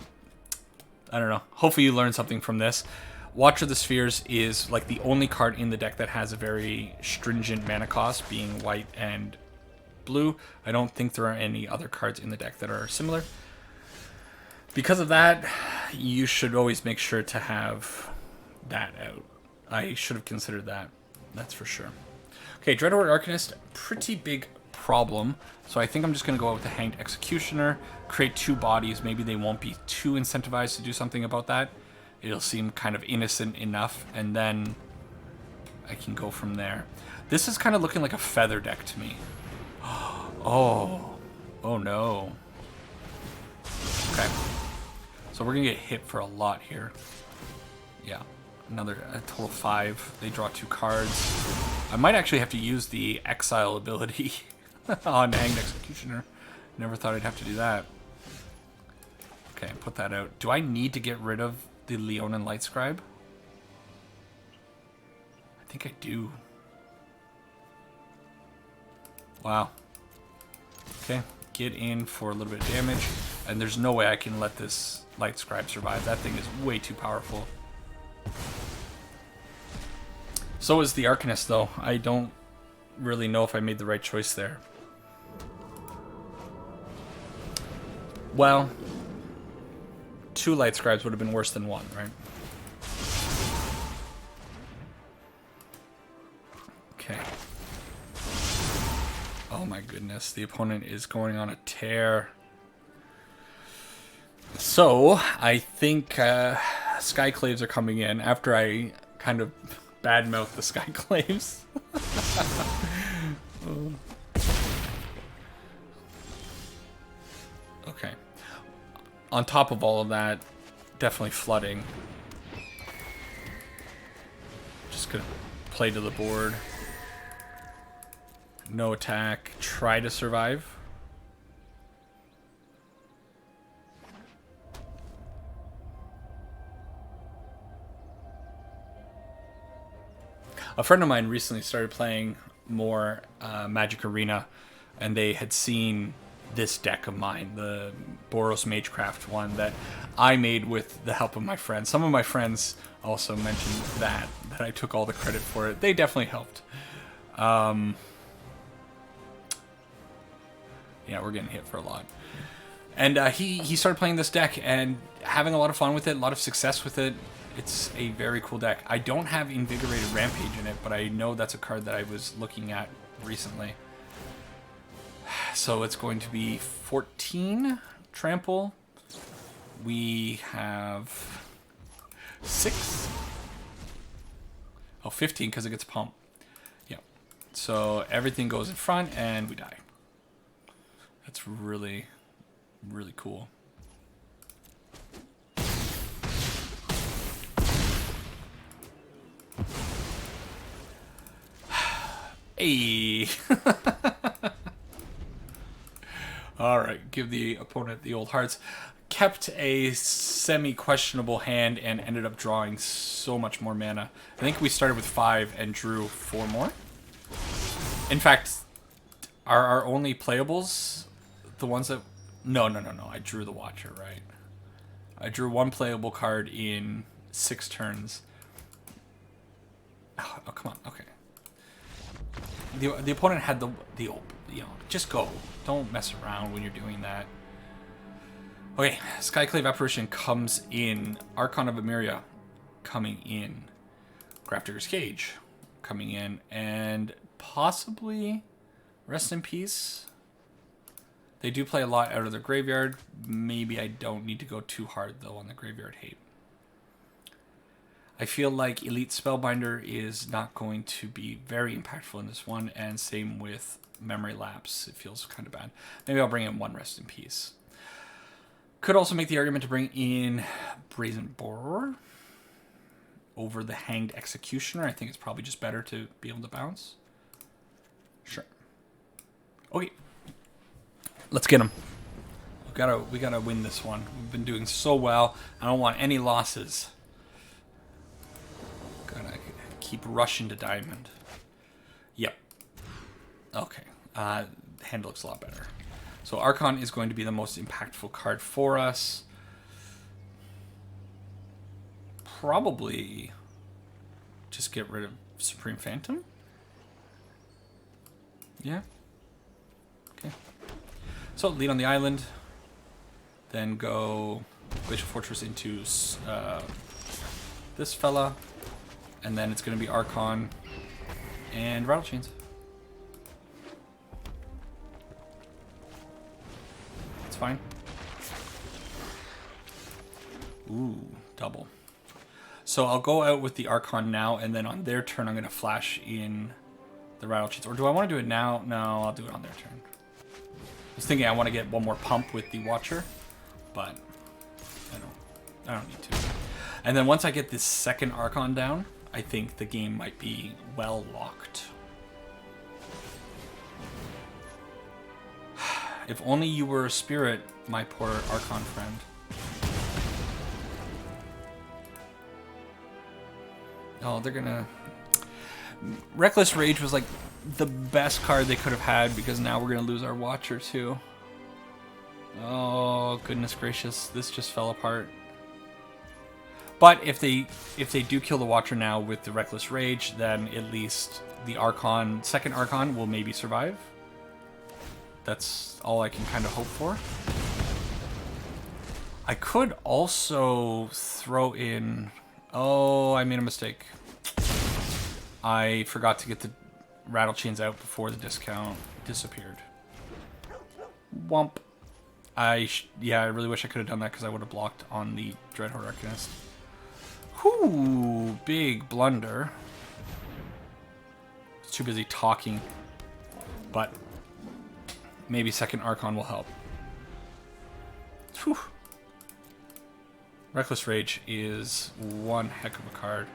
don't know. Hopefully you learned something from this. Watcher of the Spheres is like the only card in the deck that has a very stringent mana cost, being white and blue. I don't think there are any other cards in the deck that are similar. Because of that, you should always make sure to have that out. I should have considered that. That's for sure. Okay, Dreadhorde Arcanist, pretty big problem. So I think I'm just going to go out with the Hanged Executioner, create 2 bodies. Maybe they won't be too incentivized to do something about that. It'll seem kind of innocent enough, and then I can go from there. This is kind of looking like a feather deck to me. Oh no. Okay. So we're going to get hit for a lot here. Yeah. A total 5. They draw 2 cards. I might actually have to use the Exile ability on Hanged Executioner. Never thought I'd have to do that. Okay, put that out. Do I need to get rid of the Leonin Light Scribe? I think I do. Wow. Okay, get in for a little bit of damage. And there's no way I can let this Light Scribe survive. That thing is way too powerful. So is the Arcanist, though. I don't really know if I made the right choice there. Well, 2 Light Scribes would have been worse than 1, right? Okay. Oh my goodness, the opponent is going on a tear. So, I think Skyclaves are coming in after I kind of badmouth the Skyclaves. Okay. On top of all of that, definitely flooding. Just gonna play to the board. No attack. Try to survive. A friend of mine recently started playing more Magic Arena, and they had seen this deck of mine, the Boros Magecraft one that I made with the help of my friends. Some of my friends also mentioned that I took all the credit for it. They definitely helped. Yeah, we're getting hit for a lot. And he started playing this deck and having a lot of fun with it, a lot of success with it. It's a very cool deck. I don't have Invigorated Rampage in it, but I know that's a card that I was looking at recently. So it's going to be 14 trample. We have 6. Oh, 15 because it gets pump. Yeah. So everything goes in front and we die. That's really, really cool. Hey. All right, give the opponent the old hearts. Kept a semi-questionable hand and ended up drawing so much more mana. I think we started with 5 and drew 4 more. In fact, are our only playables the ones that... No. I drew the Watcher, right? I drew 1 playable card in 6 turns. Oh, come on. Okay. the opponent had the just go. Don't mess around when you're doing that. Okay, Skyclave Apparition comes in. Archon of Emeria coming in. Grafdigger's Cage coming in. And possibly Rest in Peace. They do play a lot out of their graveyard. Maybe I don't need to go too hard, though, on the graveyard hate. I feel like Elite Spellbinder is not going to be very impactful in this one, and same with Memory Lapse. It feels kind of bad. Maybe I'll bring in one Rest in Peace. Could also make the argument to bring in Brazen Borer over the Hanged Executioner. I think it's probably just better to be able to bounce. Sure. Okay. Let's get him. We gotta win this one. We've been doing so well. I don't want any losses. Gotta keep rushing to diamond. Yep. Okay. Hand looks a lot better. So Archon is going to be the most impactful card for us. Probably just get rid of Supreme Phantom. Yeah. Okay. So lead on the island. Then go Glacial Fortress into this fella. And then it's going to be Archon and Rattle Chains. It's fine. Ooh, double. So I'll go out with the Archon now, and then on their turn, I'm going to flash in the Rattle Chains. Or do I want to do it now? No, I'll do it on their turn. I was thinking I want to get one more pump with the Watcher, but I don't need to. And then once I get this second Archon down, I think the game might be well locked. If only you were a spirit, my poor Archon friend. Oh, they're gonna... Reckless Rage was like the best card they could have had, because now we're gonna lose our Watcher too. Oh, goodness gracious. This just fell apart. But if they do kill the Watcher now with the Reckless Rage, then at least the Archon, second Archon, will maybe survive. That's all I can kind of hope for. I could also throw in... Oh, I made a mistake. I forgot to get the Rattle Chains out before the discount disappeared. Womp. Yeah, I really wish I could have done that, because I would have blocked on the Dreadhorde Arcanist. Whoo, big blunder. I was too busy talking. But maybe second Archon will help. Whew. Reckless Rage is one heck of a card.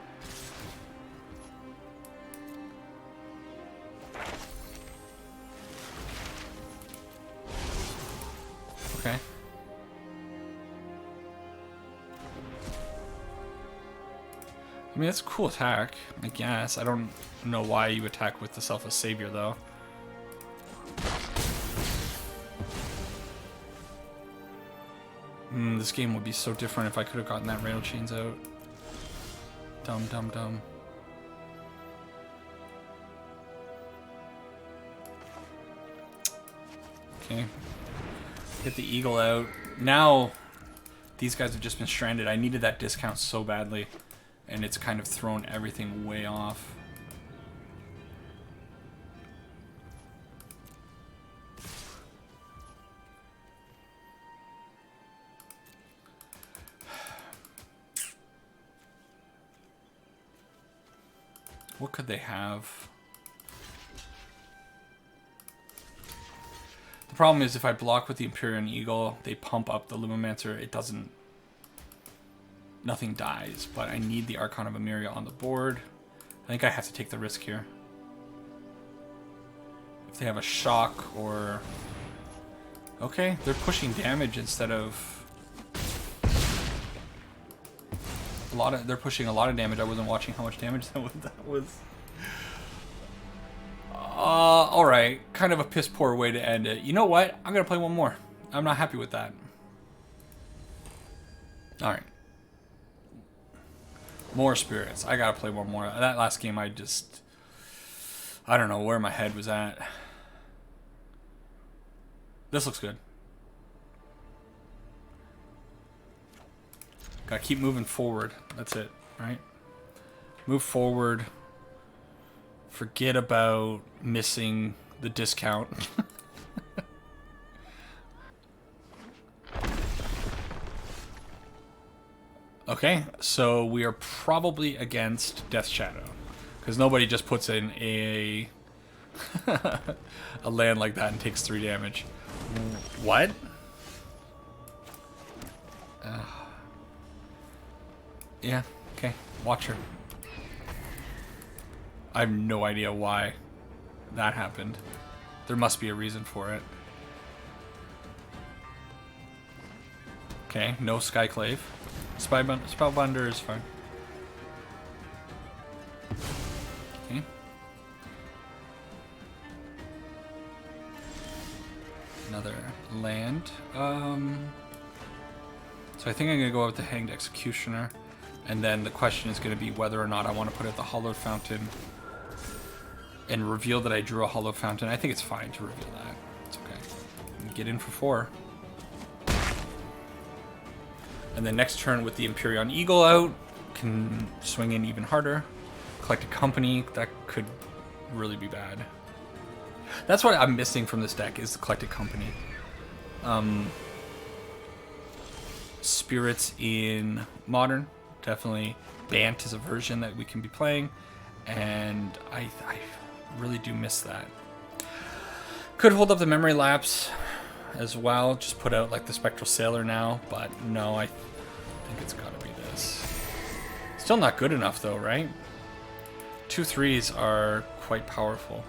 Okay. I mean, that's a cool attack, I guess. I don't know why you attack with the Selfless Savior, though. This game would be so different if I could have gotten that Rattle Chains out. Dumb, dumb, dumb. Okay. Get the Eagle out. Now, these guys have just been stranded. I needed that discount so badly, and it's kind of thrown everything way off. What could they have? The problem is if I block with the Empyrean Eagle, they pump up the Lumimancer. It doesn't... Nothing dies, but I need the Archon of Emeria on the board. I think I have to take the risk here. If they have a shock or... Okay, they're pushing damage instead of... They're pushing a lot of damage. I wasn't watching how much damage that was. Alright. Kind of a piss poor way to end it. You know what? I'm going to play one more. I'm not happy with that. Alright. More spirits. I got to play one more. That last game I just... I don't know where my head was at. This looks good. Gotta keep moving forward. That's it, right? Move forward. Forget about missing the discount. Okay, so we are probably against Death Shadow. Because nobody just puts in a a land like that and takes 3 damage. What? Yeah, okay. Watcher. I have no idea why that happened. There must be a reason for it. Okay, no Skyclave. Spellbinder is fine. Okay. Another land. So I think I'm going to go with the Hanged Executioner. And then the question is going to be whether or not I want to put out the Hollowed Fountain and reveal that I drew a Hollowed Fountain. I think it's fine to reveal that. It's okay. Get in for 4. And then next turn with the Empyrean Eagle out, can swing in even harder. Collect a Company, that could really be bad. That's what I'm missing from this deck, is the Collected Company. Spirits in Modern, definitely. Bant is a version that we can be playing, and I really do miss that. Could hold up the Memory Lapse as well, just put out like the Spectral Sailor now, but no, I think it's gotta be this. Still not good enough though, right? 2 3s are quite powerful.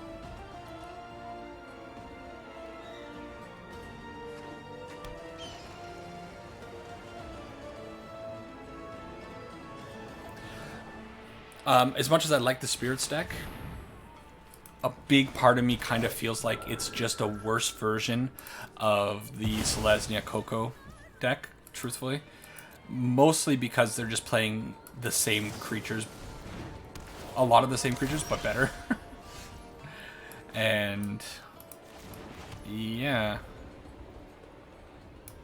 As much as I like the Spirits deck, a big part of me kind of feels like it's just a worse version of the Selesnya CoCo deck, truthfully. Mostly because they're just playing the same creatures. A lot of the same creatures, but better. And yeah.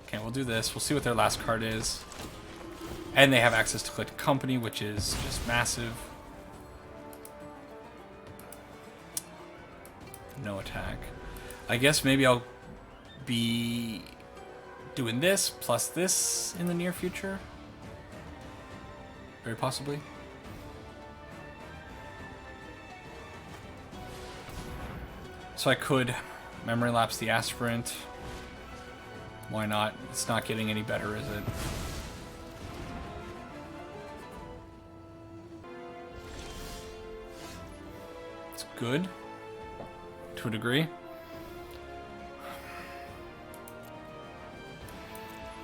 Okay, we'll do this. We'll see what their last card is. And they have access to Collected Company, which is just massive. No attack. I guess maybe I'll be doing this plus this in the near future. Very possibly. So I could Memory Lapse the Aspirant. Why not? It's not getting any better, is it? It's good. To a degree.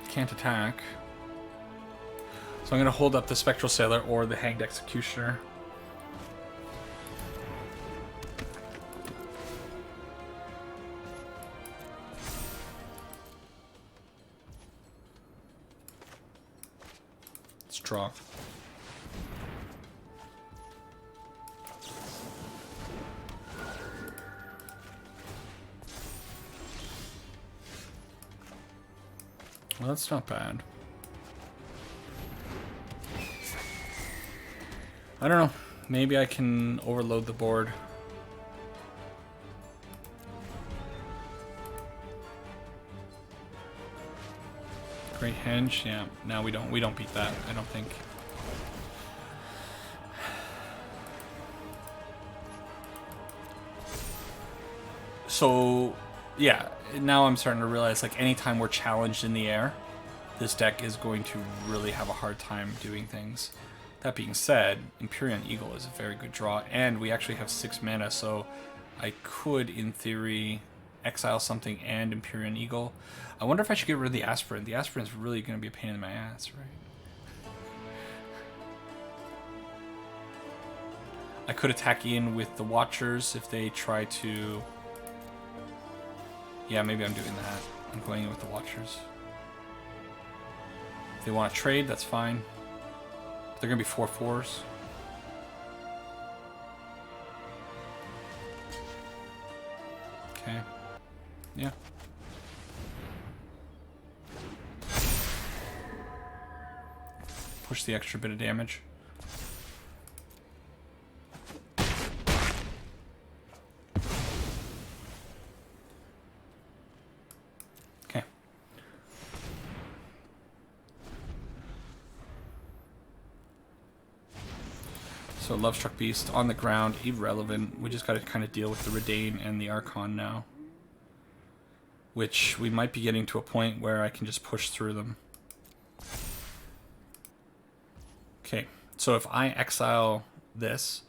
Can't attack. So I'm going to hold up the Spectral Sailor or the Hanged Executioner. Let's draw. Well, that's not bad. I don't know. Maybe I can overload the board. Great Henge, yeah. No, we don't beat that, I don't think. So yeah, now I'm starting to realize, like, anytime we're challenged in the air, this deck is going to really have a hard time doing things. That being said, Empyrean Eagle is a very good draw, and we actually have 6 mana, so I could, in theory, exile something and Empyrean Eagle. I wonder if I should get rid of the Aspirant. The Aspirant is really going to be a pain in my ass, right? I could attack in with the Watchers if they try to... Yeah, maybe I'm doing that. I'm going in with the Watchers. If they want to trade, that's fine. They're going to be 4/4s. Okay. Yeah. Push the extra bit of damage. Okay. So Lovestruck Beast on the ground, irrelevant. We just got to kind of deal with the Redain and the Archon now. Which we might be getting to a point where I can just push through them. Okay, so if I exile this,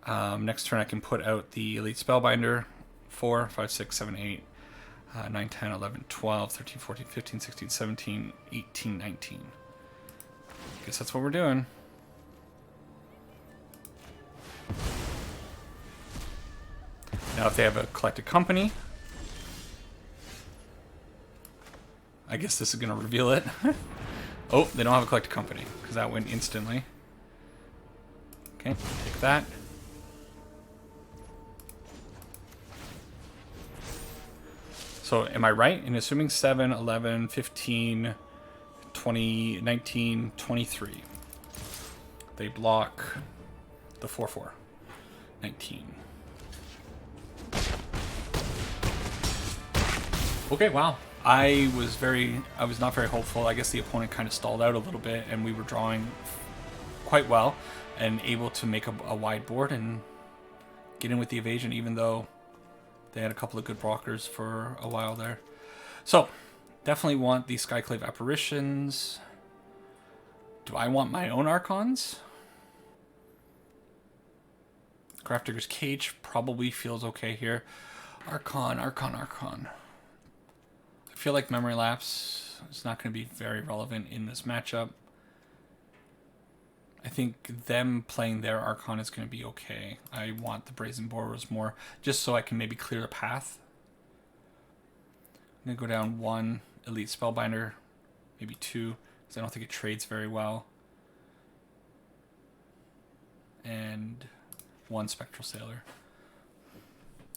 next turn I can put out the Elite Spellbinder, 4, 5, 6, 7, 8, 9, 10, 11, 12, 13, 14, 15, 16, 17, 18, 19. Guess that's what we're doing. Now if they have a Collected Company, I guess this is going to reveal it. Oh, they don't have a Collected Company, because that went instantly. Okay, take that. So am I right in assuming 7, 11, 15, 20, 19, 23? They block the 4/4. 19. Okay, wow. I was not very hopeful. I guess the opponent kind of stalled out a little bit, and we were drawing quite well and able to make a wide board and get in with the evasion, even though they had a couple of good blockers for a while there. So, definitely want the Skyclave Apparitions. Do I want my own Archons? Grafdigger's Cage probably feels okay here. Archon. I feel like Memory Lapse is not going to be very relevant in this matchup. I think them playing their Archon is going to be okay. I want the Brazen Boros more, just so I can maybe clear the path. I'm going to go down 1 Elite Spellbinder, maybe 2, because I don't think it trades very well. And 1 Spectral Sailor.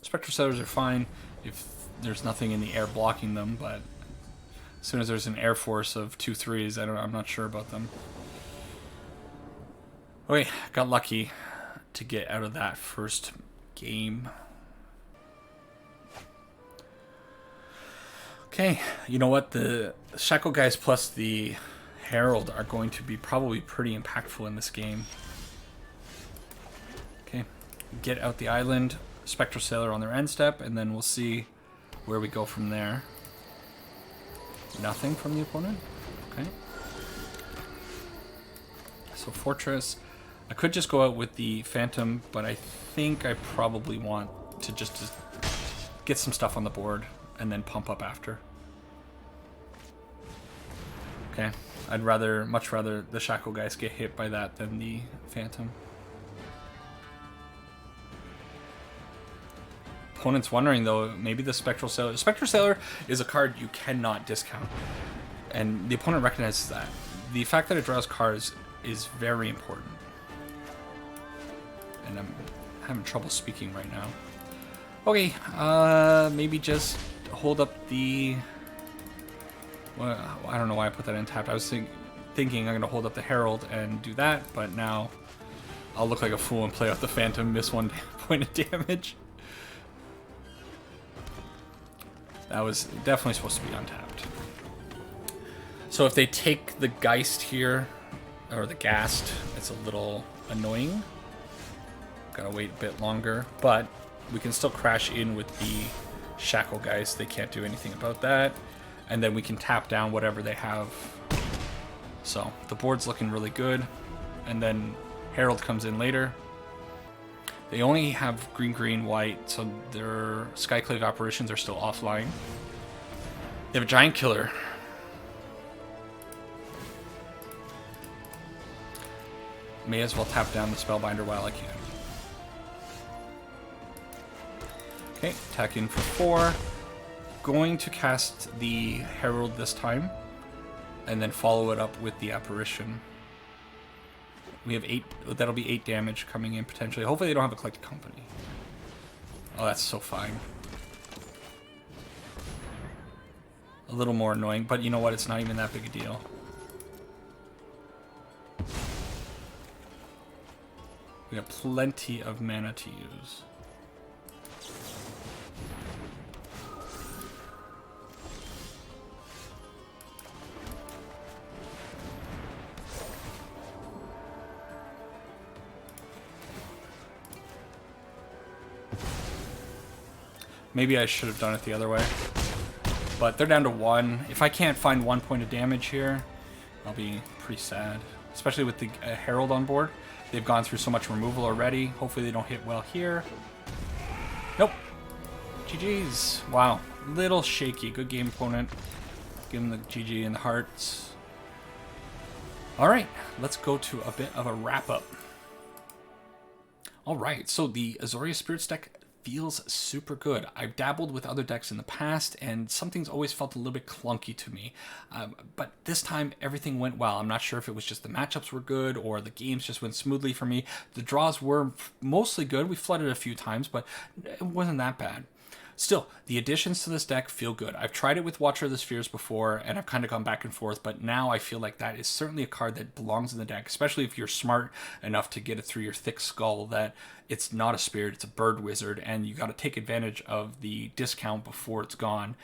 Spectral Sailors are fine if there's nothing in the air blocking them, but as soon as there's an air force of 2 3s, I'm not sure about them. Okay, got lucky to get out of that first game. Okay, you know what? The Shackle guys plus the Herald are going to be probably pretty impactful in this game. Okay, get out the island, Spectral Sailor on their end step, and then we'll see where we go from there. Nothing from the opponent? Okay. So Fortress. I could just go out with the Phantom, but I think I probably want to just get some stuff on the board and then pump up after. Okay. I'd much rather the Shackle guys get hit by that than the Phantom. Opponent's wondering though, maybe the Spectral Sailor. Spectral Sailor is a card you cannot discount, and the opponent recognizes that. The fact that it draws cards is very important, and I'm having trouble speaking right now. Okay, maybe just hold up the. Well, I don't know why I put that in tapped. I was thinking I'm gonna hold up the Herald and do that, but now I'll look like a fool and play out the Phantom, miss 1 point of damage. That was definitely supposed to be untapped. So if they take the Geist here, or the Ghast, it's a little annoying. Gotta wait a bit longer, but we can still crash in with the Shackle Geist. They can't do anything about that. And then we can tap down whatever they have. So the board's looking really good. And then Herald comes in later. They only have green, white, so their Skyclave Apparitions are still offline. They have a Giant Killer. May as well tap down the Spellbinder while I can. Okay, attack in for 4. Going to cast the Herald this time, and then follow it up with the Apparition. We have 8, that'll be 8 damage coming in potentially. Hopefully they don't have a Collected Company. Oh, that's so fine. a little more annoying, but you know what? It's not even that big a deal. We have plenty of mana to use. Maybe I should have done it the other way. But they're down to 1. If I can't find 1 point of damage here, I'll be pretty sad. Especially with the Herald on board. They've gone through so much removal already. Hopefully they don't hit well here. Nope. GG's. Wow. Little shaky. Good game, opponent. Give him the GG in the hearts. Alright, let's go to a bit of a wrap-up. Alright, so the Azorius Spirits deck feels super good. I've dabbled with other decks in the past, and something's always felt a little bit clunky to me. But this time, everything went well. I'm not sure if it was just the matchups were good, or the games just went smoothly for me. The draws were mostly good. We flooded a few times, but it wasn't that bad. Still, the additions to this deck feel good. I've tried it with Watcher of the Spheres before, and I've kind of gone back and forth, but now I feel like that is certainly a card that belongs in the deck, especially if you're smart enough to get it through your thick skull that it's not a spirit, it's a bird wizard, and you got to take advantage of the discount before it's gone.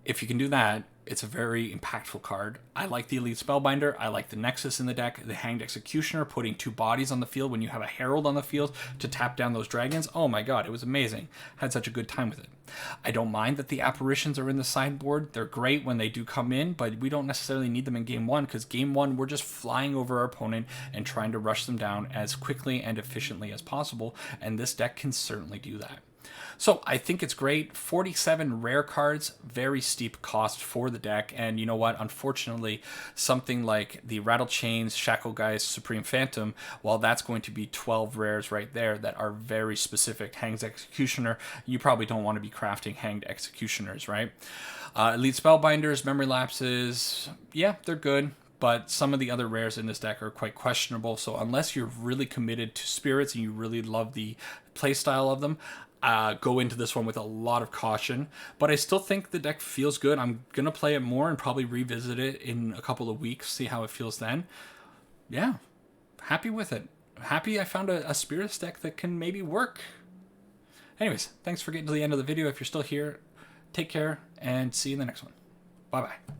If you can do that, it's a very impactful card. I like the Elite Spellbinder. I like the Nexus in the deck. The Hanged Executioner, putting 2 bodies on the field when you have a Herald on the field to tap down those dragons. Oh my god, it was amazing. Had such a good time with it. I don't mind that the Apparitions are in the sideboard. They're great when they do come in, but we don't necessarily need them in Game 1, because Game 1, we're just flying over our opponent and trying to rush them down as quickly and efficiently as possible, and this deck can certainly do that. So I think it's great. 47 rare cards, very steep cost for the deck. And you know what? Unfortunately, something like the Rattle Chains, Shackle Guys, Supreme Phantom, well, that's going to be 12 rares right there that are very specific. Hanged Executioner, you probably don't want to be crafting Hanged Executioners, right? Elite Spellbinders, Memory Lapses, yeah, they're good. But some of the other rares in this deck are quite questionable. So unless you're really committed to spirits and you really love the playstyle of them, go into this one with a lot of caution. But I still think the deck feels good. I'm going to play it more and probably revisit it in a couple of weeks, see how it feels then. Yeah, happy with it. Happy I found a spirits deck that can maybe work. Anyways, thanks for getting to the end of the video. If you're still here, take care and see you in the next one. Bye-bye.